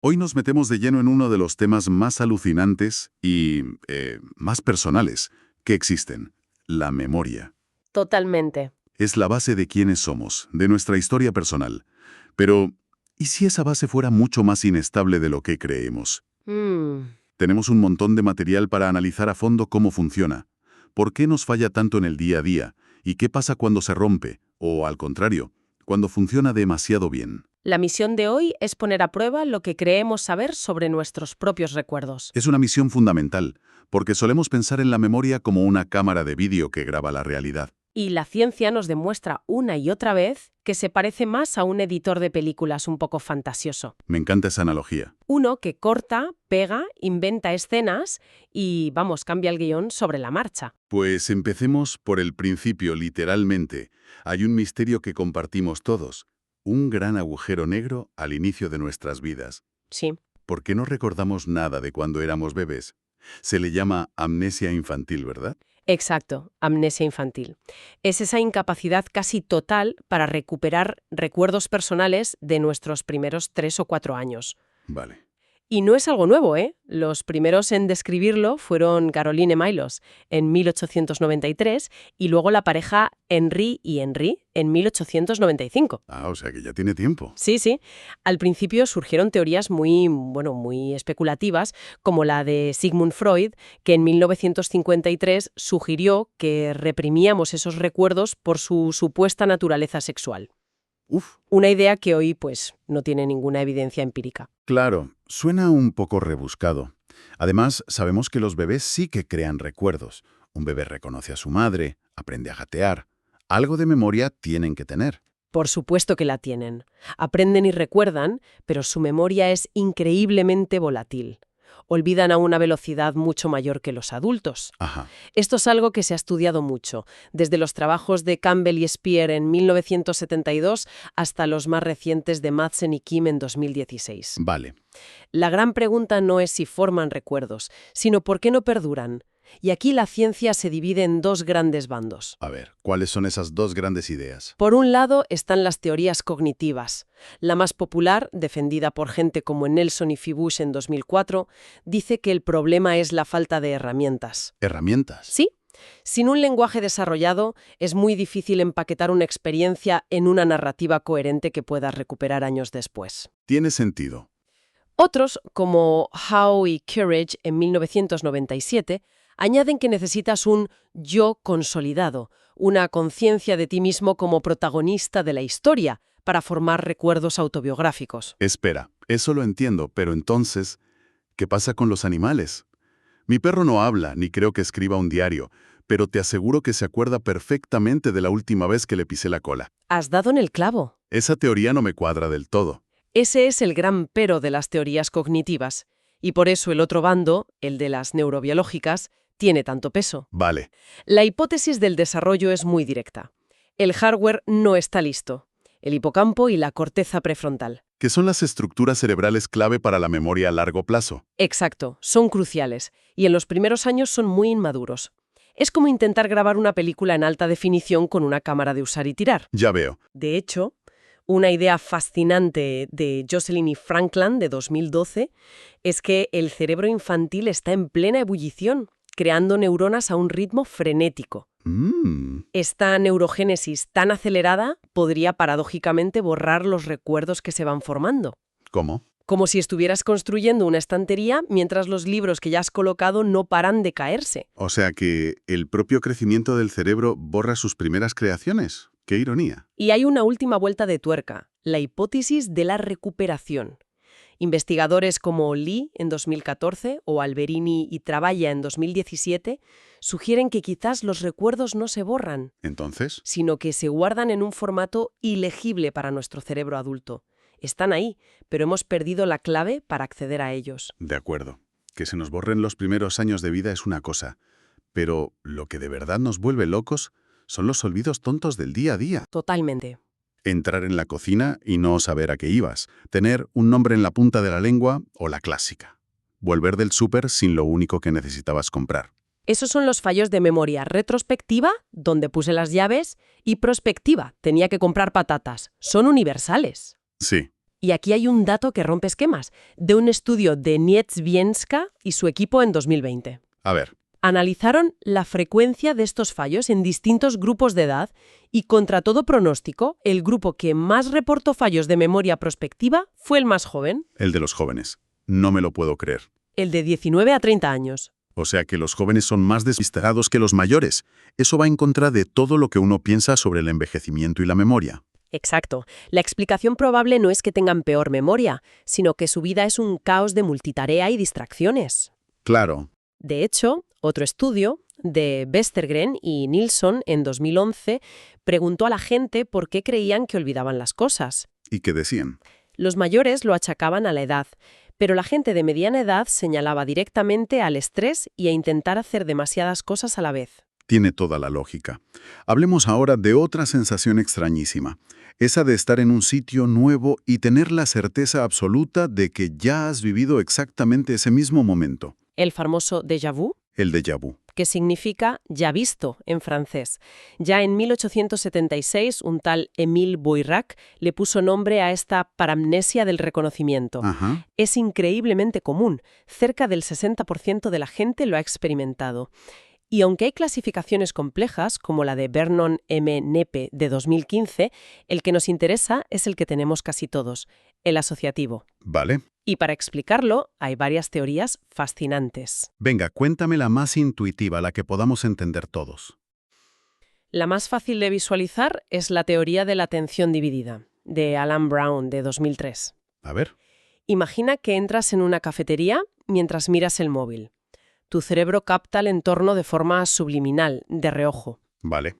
Hoy nos metemos de lleno en uno de los temas más alucinantes y más personales que existen, la memoria. Totalmente. Es la base de quiénes somos, de nuestra historia personal. Pero, ¿y si esa base fuera mucho más inestable de lo que creemos? Mm, Tenemos un montón de material para analizar a fondo cómo funciona. ¿Por qué nos falla tanto en el día a día? ¿Y qué pasa cuando se rompe? O, al contrario, cuando funciona demasiado bien. La misión de hoy es poner a prueba lo que creemos saber sobre nuestros propios recuerdos. Es una misión fundamental, porque solemos pensar en la memoria como una cámara de vídeo que graba la realidad. Y la ciencia nos demuestra una y otra vez que se parece más a un editor de películas un poco fantasioso. Me encanta esa analogía. Uno que corta, pega, inventa escenas y, vamos, cambia el guión sobre la marcha. Pues empecemos por el principio, literalmente. Hay un misterio que compartimos todos. Un gran agujero negro al inicio de nuestras vidas. Sí. ¿Por qué no recordamos nada de cuando éramos bebés? Se le llama amnesia infantil, ¿verdad? Exacto, amnesia infantil. Es esa incapacidad casi total para recuperar recuerdos personales de nuestros primeros 3 o 4 años. Vale. Y no es algo nuevo, ¿eh? Los primeros en describirlo fueron Caroline Milos en 1893 y luego la pareja Henry y Henry en 1895. O sea que ya tiene tiempo. Sí, sí. Al principio surgieron teorías muy especulativas, como la de Sigmund Freud, que en 1953 sugirió que reprimíamos esos recuerdos por su supuesta naturaleza sexual. Uf, Una idea que hoy, pues, no tiene ninguna evidencia empírica. claro, suena un poco rebuscado. Además, sabemos que los bebés sí que crean recuerdos. Un bebé reconoce a su madre, aprende a gatear. Algo de memoria tienen que tener. Por supuesto que la tienen. Aprenden y recuerdan, pero su memoria es increíblemente volátil. Olvidan a una velocidad mucho mayor que los adultos. Ajá, Esto es algo que se ha estudiado mucho, desde los trabajos de Campbell y Speer en 1972 hasta los más recientes de Madsen y Kim en 2016. vale. La gran pregunta no es si forman recuerdos, sino por qué no perduran. Y aquí la ciencia se divide en dos grandes bandos. A ver, ¿cuáles son esas dos grandes ideas? Por un lado están las teorías cognitivas. La más popular, defendida por gente como Nelson y Fibush en 2004, dice que el problema es la falta de herramientas. ¿Herramientas? Sí, sin un lenguaje desarrollado es muy difícil empaquetar una experiencia en una narrativa coherente que puedas recuperar años después. Tiene sentido. Otros, como Howe y Courage en 1997, añaden que necesitas un yo consolidado, una conciencia de ti mismo como protagonista de la historia para formar recuerdos autobiográficos. Espera, eso lo entiendo, pero entonces, ¿qué pasa con los animales? Mi perro no habla, ni creo que escriba un diario, pero te aseguro que se acuerda perfectamente de la última vez que le pisé la cola. Has dado en el clavo. Esa teoría no me cuadra del todo. Ese es el gran pero de las teorías cognitivas, y por eso el otro bando, el de las neurobiológicas, tiene tanto peso. Vale, La hipótesis del desarrollo es muy directa. El hardware no está listo. El hipocampo y la corteza prefrontal. ¿qué son las estructuras cerebrales clave para la memoria a largo plazo? Exacto, son cruciales, y en los primeros años son muy inmaduros. Es como intentar grabar una película en alta definición con una cámara de usar y tirar. Ya veo. De hecho, una idea fascinante de Jocelyn y Franklin de 2012 es que el cerebro infantil está en plena ebullición, creando neuronas a un ritmo frenético. Esta neurogénesis tan acelerada podría paradójicamente borrar los recuerdos que se van formando. ¿Cómo? Como si estuvieras construyendo una estantería mientras los libros que ya has colocado no paran de caerse. O sea que el propio crecimiento del cerebro borra sus primeras creaciones. ¡Qué ironía! Y hay una última vuelta de tuerca, la hipótesis de la recuperación. Investigadores como Lee en 2014 o Alberini y Travalla en 2017 sugieren que quizás los recuerdos no se borran, Entonces, sino que se guardan en un formato ilegible para nuestro cerebro adulto. Están ahí, pero hemos perdido la clave para acceder a ellos. de acuerdo. Que se nos borren los primeros años de vida es una cosa, pero lo que de verdad nos vuelve locos son los olvidos tontos del día a día. Totalmente. Entrar en la cocina y no saber a qué ibas. Tener un nombre en la punta de la lengua o la clásica. Volver del súper sin lo único que necesitabas comprar. Esos son los fallos de memoria retrospectiva, donde puse las llaves, y prospectiva, tenía que comprar patatas. Son universales. Sí. Y aquí hay un dato que rompe esquemas, de un estudio de Nieczwiecka y su equipo en 2020. A ver, Analizaron la frecuencia de estos fallos en distintos grupos de edad y, contra todo pronóstico, el grupo que más reportó fallos de memoria prospectiva fue el más joven, el de los jóvenes. No me lo puedo creer. el de 19 a 30 años. O sea que los jóvenes son más despistados que los mayores. Eso va en contra de todo lo que uno piensa sobre el envejecimiento y la memoria. Exacto. La explicación probable no es que tengan peor memoria, sino que su vida es un caos de multitarea y distracciones. Claro. De hecho, otro estudio de Vestergren y Nilsson en 2011 preguntó a la gente por qué creían que olvidaban las cosas. ¿Y qué decían? Los mayores lo achacaban a la edad, pero la gente de mediana edad señalaba directamente al estrés y a intentar hacer demasiadas cosas a la vez. Tiene toda la lógica. Hablemos ahora de otra sensación extrañísima, esa de estar en un sitio nuevo y tener la certeza absoluta de que ya has vivido exactamente ese mismo momento. El famoso déjà vu, El déjà vu. que significa ya visto en francés. Ya en 1876, un tal Émile Boirac le puso nombre a esta paramnesia del reconocimiento. Ajá. Es increíblemente común. Cerca del 60% de la gente lo ha experimentado. Y aunque hay clasificaciones complejas, como la de Vernon M. Nepe de 2015, el que nos interesa es el que tenemos casi todos, el asociativo. Vale. Y para explicarlo, hay varias teorías fascinantes. Venga, cuéntame la más intuitiva, la que podamos entender todos. La más fácil de visualizar es la teoría de la atención dividida, de Alan Brown, de 2003. A ver. Imagina que entras en una cafetería mientras miras el móvil. Tu cerebro capta el entorno de forma subliminal, de reojo. Vale.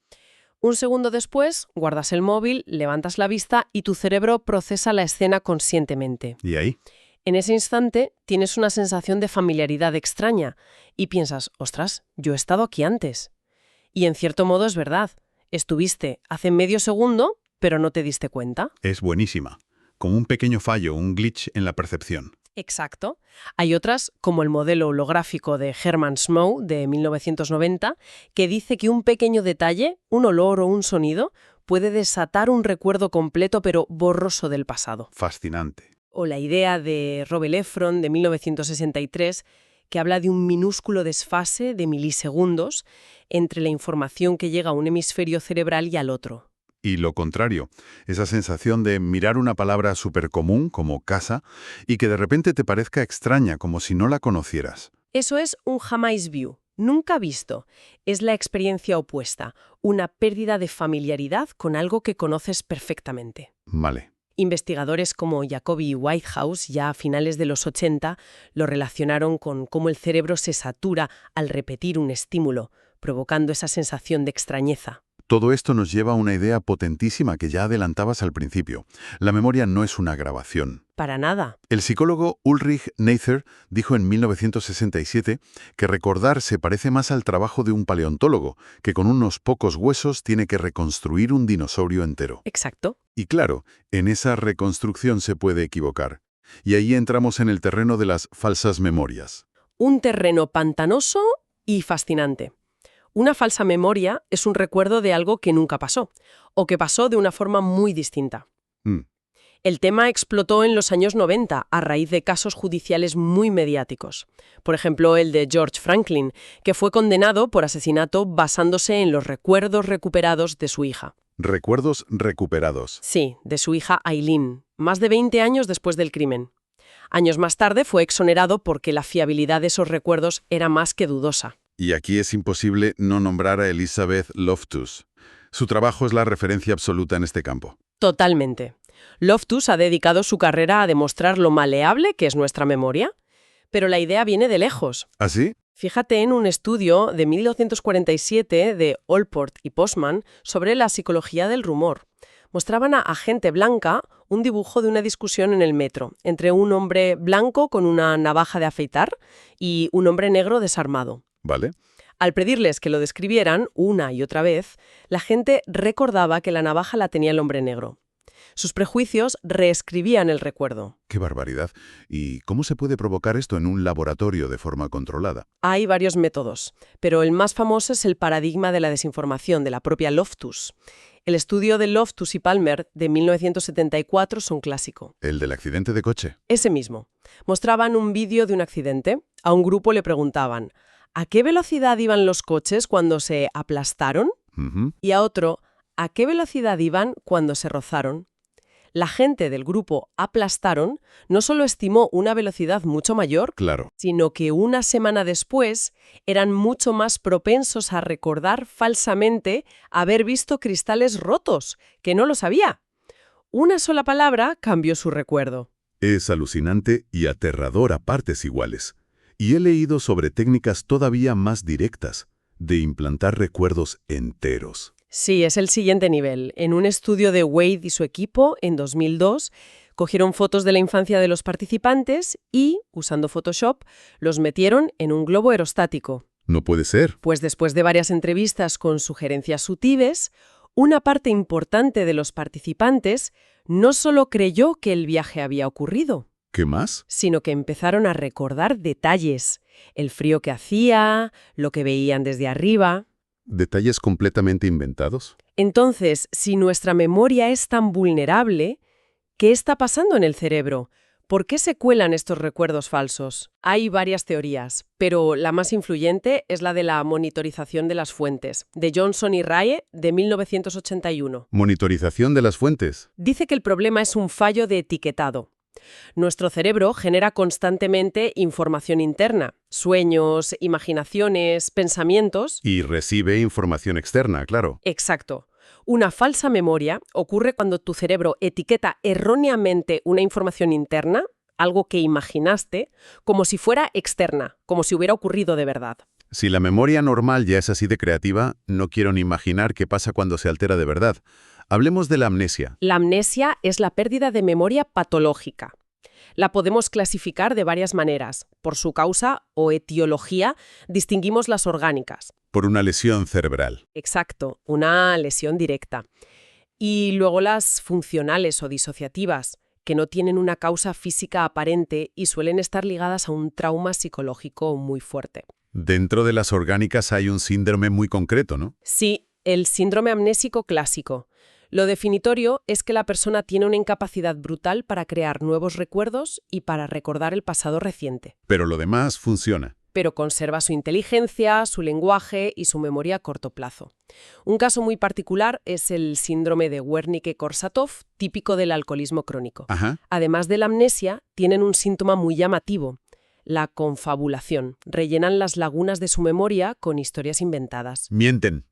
Un segundo después, guardas el móvil, levantas la vista y tu cerebro procesa la escena conscientemente. ¿Y ahí? En ese instante tienes una sensación de familiaridad extraña y piensas, ostras, yo he estado aquí antes. Y en cierto modo es verdad. Estuviste hace medio segundo, pero no te diste cuenta. Es buenísima. Como un pequeño fallo, un glitch en la percepción. Exacto. Hay otras, como el modelo holográfico de Hermann Schmoe de 1990, que dice que un pequeño detalle, un olor o un sonido, puede desatar un recuerdo completo pero borroso del pasado. Fascinante. O la idea de Robert Efron de 1963, que habla de un minúsculo desfase de milisegundos entre la información que llega a un hemisferio cerebral y al otro. Y lo contrario, esa sensación de mirar una palabra supercomún, como casa, y que de repente te parezca extraña, como si no la conocieras. Eso es un jamais vu, nunca visto. Es la experiencia opuesta, una pérdida de familiaridad con algo que conoces perfectamente. Vale. Investigadores como Jacobi y Whitehouse, ya a finales de los 80, lo relacionaron con cómo el cerebro se satura al repetir un estímulo, provocando esa sensación de extrañeza. Todo esto nos lleva a una idea potentísima que ya adelantabas al principio. La memoria no es una grabación. Para nada. El psicólogo Ulrich Neither dijo en 1967 que recordar se parece más al trabajo de un paleontólogo, que con unos pocos huesos tiene que reconstruir un dinosaurio entero. Exacto. Y claro, en esa reconstrucción se puede equivocar. Y ahí entramos en el terreno de las falsas memorias. Un terreno pantanoso y fascinante. Una falsa memoria es un recuerdo de algo que nunca pasó, o que pasó de una forma muy distinta. El tema explotó en los años 90 a raíz de casos judiciales muy mediáticos. Por ejemplo, el de George Franklin, que fue condenado por asesinato basándose en los recuerdos recuperados de su hija. Recuerdos recuperados. Sí, de su hija Eileen, más de 20 años después del crimen. Años más tarde fue exonerado porque la fiabilidad de esos recuerdos era más que dudosa. Y aquí es imposible no nombrar a Elizabeth Loftus. Su trabajo es la referencia absoluta en este campo. Totalmente. Loftus ha dedicado su carrera a demostrar lo maleable que es nuestra memoria, pero la idea viene de lejos. ¿Así? Fíjate en un estudio de 1947 de Allport y Postman sobre la psicología del rumor. Mostraban a gente blanca un dibujo de una discusión en el metro entre un hombre blanco con una navaja de afeitar y un hombre negro desarmado. ¿Vale? Al pedirles que lo describieran una y otra vez, la gente recordaba que la navaja la tenía el hombre negro. Sus prejuicios reescribían el recuerdo. ¡Qué barbaridad! ¿Y cómo se puede provocar esto en un laboratorio de forma controlada? Hay varios métodos, pero el más famoso es el paradigma de la desinformación de la propia Loftus. El estudio de Loftus y Palmer de 1974 es un clásico. El del accidente de coche. Ese mismo. Mostraban un vídeo de un accidente. A un grupo le preguntaban, ¿a qué velocidad iban los coches cuando se aplastaron? Ujú. Y a otro, ¿a qué velocidad iban cuando se rozaron? La gente del grupo aplastaron no solo estimó una velocidad mucho mayor, Claro. sino que una semana después eran mucho más propensos a recordar falsamente haber visto cristales rotos, que no lo sabía. Una sola palabra cambió su recuerdo. Es alucinante y aterrador a partes iguales. Y he leído sobre técnicas todavía más directas, de implantar recuerdos enteros. Sí, es el siguiente nivel. En un estudio de Wade y su equipo, en 2002, cogieron fotos de la infancia de los participantes y, usando Photoshop, los metieron en un globo aerostático. No puede ser. Pues después de varias entrevistas con sugerencias sutiles, una parte importante de los participantes no solo creyó que el viaje había ocurrido, ¿Qué más? sino que empezaron a recordar detalles. El frío que hacía, lo que veían desde arriba. ¿Detalles completamente inventados? Entonces, si nuestra memoria es tan vulnerable, ¿qué está pasando en el cerebro? ¿Por qué se cuelan estos recuerdos falsos? Hay varias teorías, pero la más influyente es la de la monitorización de las fuentes, de Johnson y Rae, de 1981. Monitorización de las fuentes. Dice que el problema es un fallo de etiquetado. Nuestro cerebro genera constantemente información interna, sueños, imaginaciones, pensamientos. Y recibe información externa, claro. Exacto. Una falsa memoria ocurre cuando tu cerebro etiqueta erróneamente una información interna, algo que imaginaste, como si fuera externa, como si hubiera ocurrido de verdad. Si la memoria normal ya es así de creativa, no quiero ni imaginar qué pasa cuando se altera de verdad. Hablemos de la amnesia. La amnesia es la pérdida de memoria patológica. La podemos clasificar de varias maneras. Por su causa o etiología, distinguimos las orgánicas. Por una lesión cerebral. Exacto, una lesión directa. Y luego las funcionales o disociativas, que no tienen una causa física aparente y suelen estar ligadas a un trauma psicológico muy fuerte. Dentro de las orgánicas hay un síndrome muy concreto, ¿no? Sí, el síndrome amnésico clásico. Lo definitorio es que la persona tiene una incapacidad brutal para crear nuevos recuerdos y para recordar el pasado reciente. Pero lo demás funciona. Pero conserva su inteligencia, su lenguaje y su memoria a corto plazo. Un caso muy particular es el síndrome de Wernicke-Korsakoff, típico del alcoholismo crónico. Ajá. Además de la amnesia, tienen un síntoma muy llamativo, la confabulación. Rellenan las lagunas de su memoria con historias inventadas. Mienten.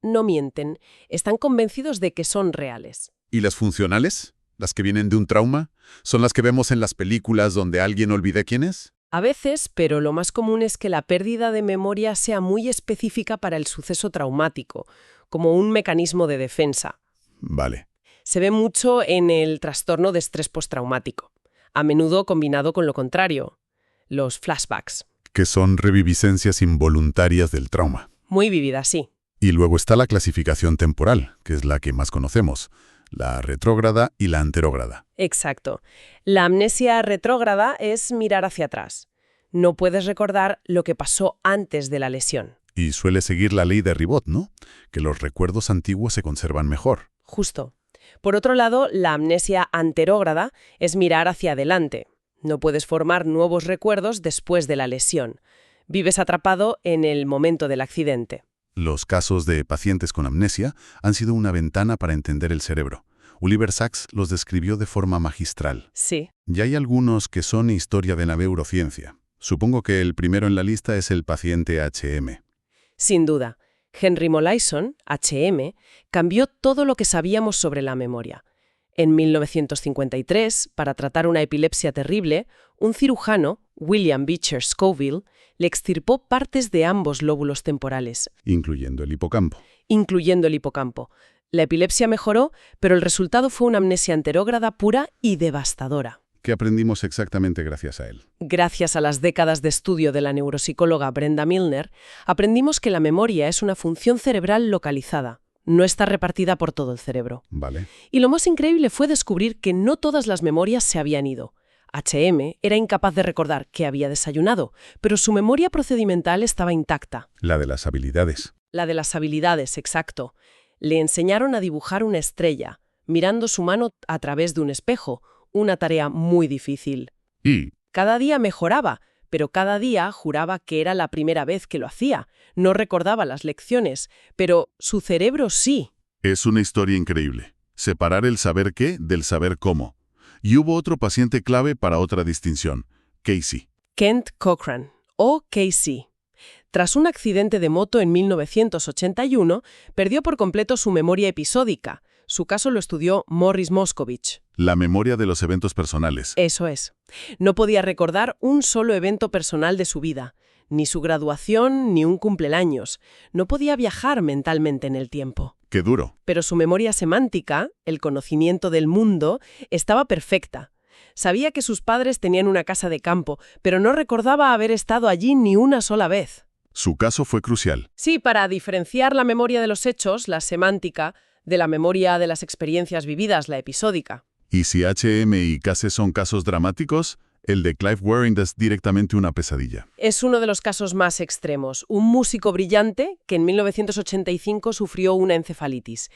No mienten. Están convencidos de que son reales. ¿Y las funcionales? ¿Las que vienen de un trauma? ¿Son las que vemos en las películas donde alguien olvida quién es? A veces, pero lo más común es que la pérdida de memoria sea muy específica para el suceso traumático, como un mecanismo de defensa. Vale. Se ve mucho en el trastorno de estrés postraumático, a menudo combinado con lo contrario, los flashbacks. Que son reviviscencias involuntarias del trauma. Muy vivida, sí. Y luego está la clasificación temporal, que es la que más conocemos, la retrógrada y la anterógrada. Exacto. La amnesia retrógrada es mirar hacia atrás. No puedes recordar lo que pasó antes de la lesión. Y suele seguir la ley de Ribot, ¿no? Que los recuerdos antiguos se conservan mejor. Justo. Por otro lado, la amnesia anterógrada es mirar hacia adelante. No puedes formar nuevos recuerdos después de la lesión. Vives atrapado en el momento del accidente. Los casos de pacientes con amnesia han sido una ventana para entender el cerebro. Oliver Sacks los describió de forma magistral. Sí. Y hay algunos que son historia de la neurociencia. Supongo que el primero en la lista es el paciente HM. Sin duda. Henry Molaison, HM, cambió todo lo que sabíamos sobre la memoria. En 1953, para tratar una epilepsia terrible, un cirujano, William Beecher Scoville, le extirpó partes de ambos lóbulos temporales, Incluyendo el hipocampo. incluyendo el hipocampo. La epilepsia mejoró, pero el resultado fue una amnesia anterógrada pura y devastadora. ¿Qué aprendimos exactamente gracias a él? Gracias a las décadas de estudio de la neuropsicóloga Brenda Milner, aprendimos que la memoria es una función cerebral localizada. No está repartida por todo el cerebro. Vale. Y lo más increíble fue descubrir que no todas las memorias se habían ido. HM era incapaz de recordar que había desayunado, pero su memoria procedimental estaba intacta. La de las habilidades. La de las habilidades, exacto. Le enseñaron a dibujar una estrella, mirando su mano a través de un espejo, una tarea muy difícil. Y Cada día mejoraba, pero cada día juraba que era la primera vez que lo hacía. No recordaba las lecciones, pero su cerebro sí. es una historia increíble. Separar el saber qué del saber cómo. Y hubo otro paciente clave para otra distinción, Casey. Kent Cochran, o Casey. Tras un accidente de moto en 1981, perdió por completo su memoria episódica. Su caso lo estudió Morris Moscovich. La memoria de los eventos personales. Eso es. No podía recordar un solo evento personal de su vida, ni su graduación, ni un cumpleaños. No podía viajar mentalmente en el tiempo. Qué duro. Pero su memoria semántica, el conocimiento del mundo, estaba perfecta. Sabía que sus padres tenían una casa de campo, pero no recordaba haber estado allí ni una sola vez. Su caso fue crucial. Sí, para diferenciar la memoria de los hechos, la semántica, de la memoria de las experiencias vividas, la episódica. Y si HM y Case son casos dramáticos, el de Clive Wearing es directamente una pesadilla. Es uno de los casos más extremos. Un músico brillante que en 1985 sufrió una encefalitis.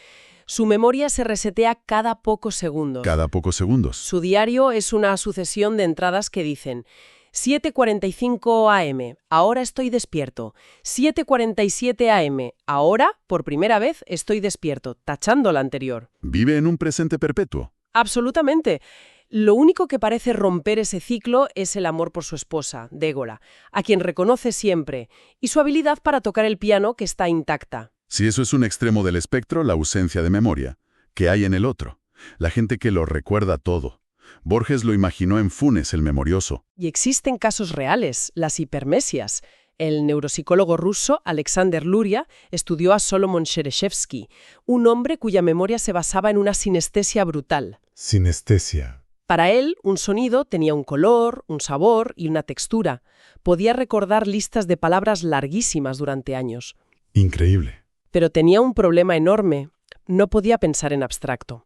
Su memoria se resetea cada pocos segundos. Cada pocos segundos. Su diario es una sucesión de entradas que dicen 7:45 am, ahora estoy despierto. 7:47 am, ahora, por primera vez, estoy despierto, tachando la anterior. Vive en un presente perpetuo. Absolutamente. Lo único que parece romper ese ciclo es el amor por su esposa, Dégora, a quien reconoce siempre, y su habilidad para tocar el piano, que está intacta. Si eso es un extremo del espectro, la ausencia de memoria, que hay en el otro. La gente que lo recuerda todo. Borges lo imaginó en Funes, el memorioso. Y existen casos reales, las hipermesias. El neuropsicólogo ruso Alexander Luria estudió a Solomon Shereshevsky, un hombre cuya memoria se basaba en una sinestesia brutal. Sinestesia. Para él, un sonido tenía un color, un sabor y una textura. Podía recordar listas de palabras larguísimas durante años. Increíble. Pero tenía un problema enorme. No podía pensar en abstracto.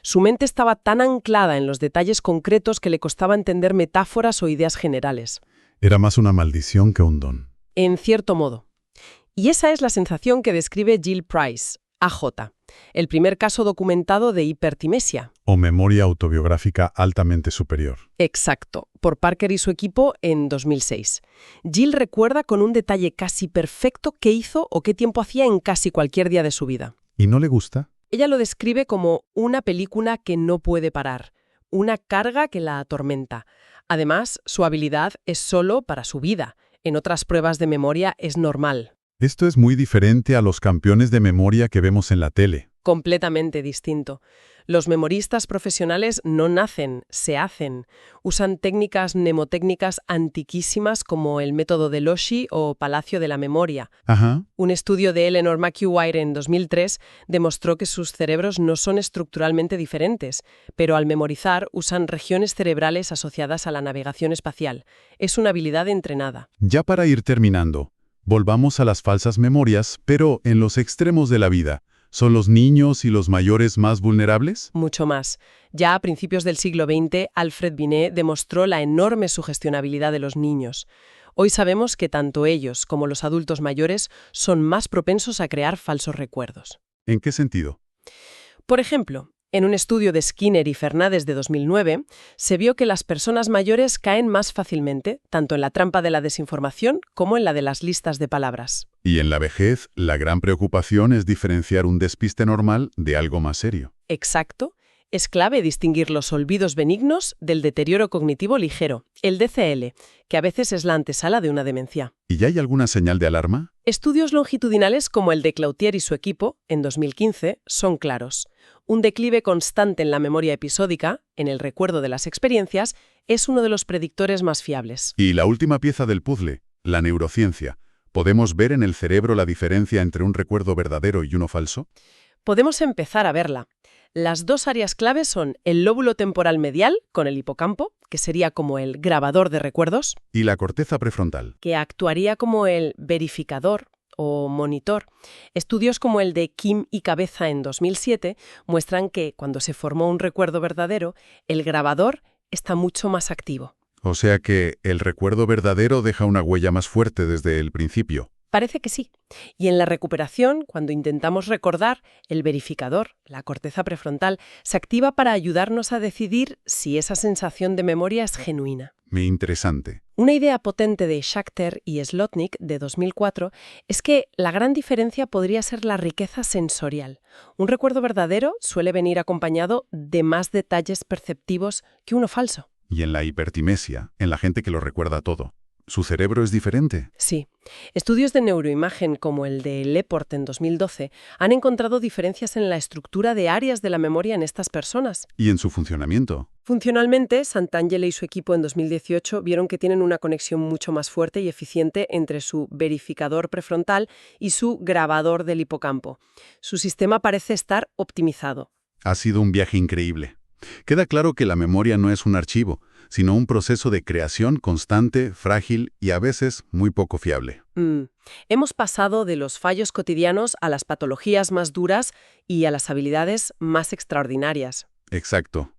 Su mente estaba tan anclada en los detalles concretos que le costaba entender metáforas o ideas generales. Era más una maldición que un don. En cierto modo. Y esa es la sensación que describe Jill Price, AJ, el primer caso documentado de hipertimesia. O memoria autobiográfica altamente superior. Exacto, por Parker y su equipo en 2006. Jill recuerda con un detalle casi perfecto qué hizo o qué tiempo hacía en casi cualquier día de su vida. ¿Y no le gusta? Ella lo describe como una película que no puede parar, una carga que la atormenta. Además, su habilidad es solo para su vida. En otras pruebas de memoria es normal. Esto es muy diferente a los campeones de memoria que vemos en la tele. Completamente distinto. Los memoristas profesionales no nacen, se hacen. Usan técnicas mnemotécnicas antiquísimas como el método de Loshi o Palacio de la Memoria. Ajá. Un estudio de Eleanor McEwire en 2003 demostró que sus cerebros no son estructuralmente diferentes, pero al memorizar usan regiones cerebrales asociadas a la navegación espacial. Es una habilidad entrenada. Ya para ir terminando, volvamos a las falsas memorias, pero en los extremos de la vida. ¿Son los niños y los mayores más vulnerables? Mucho más. Ya a principios del siglo XX, Alfred Binet demostró la enorme sugestionabilidad de los niños. Hoy sabemos que tanto ellos como los adultos mayores son más propensos a crear falsos recuerdos. ¿En qué sentido? Por ejemplo, en un estudio de Skinner y Fernández de 2009, se vio que las personas mayores caen más fácilmente, tanto en la trampa de la desinformación como en la de las listas de palabras. Y en la vejez, la gran preocupación es diferenciar un despiste normal de algo más serio. Exacto. Es clave distinguir los olvidos benignos del deterioro cognitivo ligero, el DCL, que a veces es la antesala de una demencia. ¿Y ya hay alguna señal de alarma? Estudios longitudinales como el de Cloutier y su equipo, en 2015, son claros. Un declive constante en la memoria episódica, en el recuerdo de las experiencias, es uno de los predictores más fiables. Y la última pieza del puzzle, la neurociencia. ¿Podemos ver en el cerebro la diferencia entre un recuerdo verdadero y uno falso? Podemos empezar a verla. Las dos áreas claves son el lóbulo temporal medial, con el hipocampo, que sería como el grabador de recuerdos, Y la corteza prefrontal. que actuaría como el verificador o monitor. Estudios como el de Kim y Cabeza en 2007 muestran que cuando se formó un recuerdo verdadero, el grabador está mucho más activo. O sea que el recuerdo verdadero deja una huella más fuerte desde el principio. Parece que sí. Y en la recuperación, cuando intentamos recordar, el verificador, la corteza prefrontal, se activa para ayudarnos a decidir si esa sensación de memoria es genuina. Muy interesante. Una idea potente de Schachter y Slotnick de 2004 es que la gran diferencia podría ser la riqueza sensorial. Un recuerdo verdadero suele venir acompañado de más detalles perceptivos que uno falso. Y en la hipertimesia, en la gente que lo recuerda todo, ¿su cerebro es diferente? Sí. Estudios de neuroimagen como el de Leport en 2012 han encontrado diferencias en la estructura de áreas de la memoria en estas personas. ¿Y en su funcionamiento? Funcionalmente, Santangelo y su equipo en 2018 vieron que tienen una conexión mucho más fuerte y eficiente entre su verificador prefrontal y su grabador del hipocampo. Su sistema parece estar optimizado. Ha sido un viaje increíble. Queda claro que la memoria no es un archivo, sino un proceso de creación constante, frágil y a veces muy poco fiable. Hemos pasado de los fallos cotidianos a las patologías más duras y a las habilidades más extraordinarias. Exacto.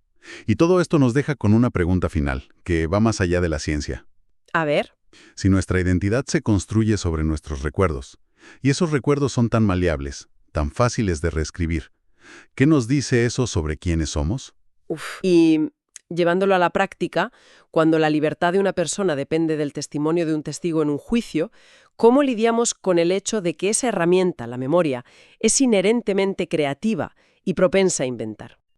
Y todo esto nos deja con una pregunta final, que va más allá de la ciencia. A ver. Si nuestra identidad se construye sobre nuestros recuerdos, y esos recuerdos son tan maleables, tan fáciles de reescribir, ¿qué nos dice eso sobre quiénes somos? Y llevándolo a la práctica, cuando la libertad de una persona depende del testimonio de un testigo en un juicio, ¿cómo lidiamos con el hecho de que esa herramienta, la memoria, es inherentemente creativa y propensa a inventar?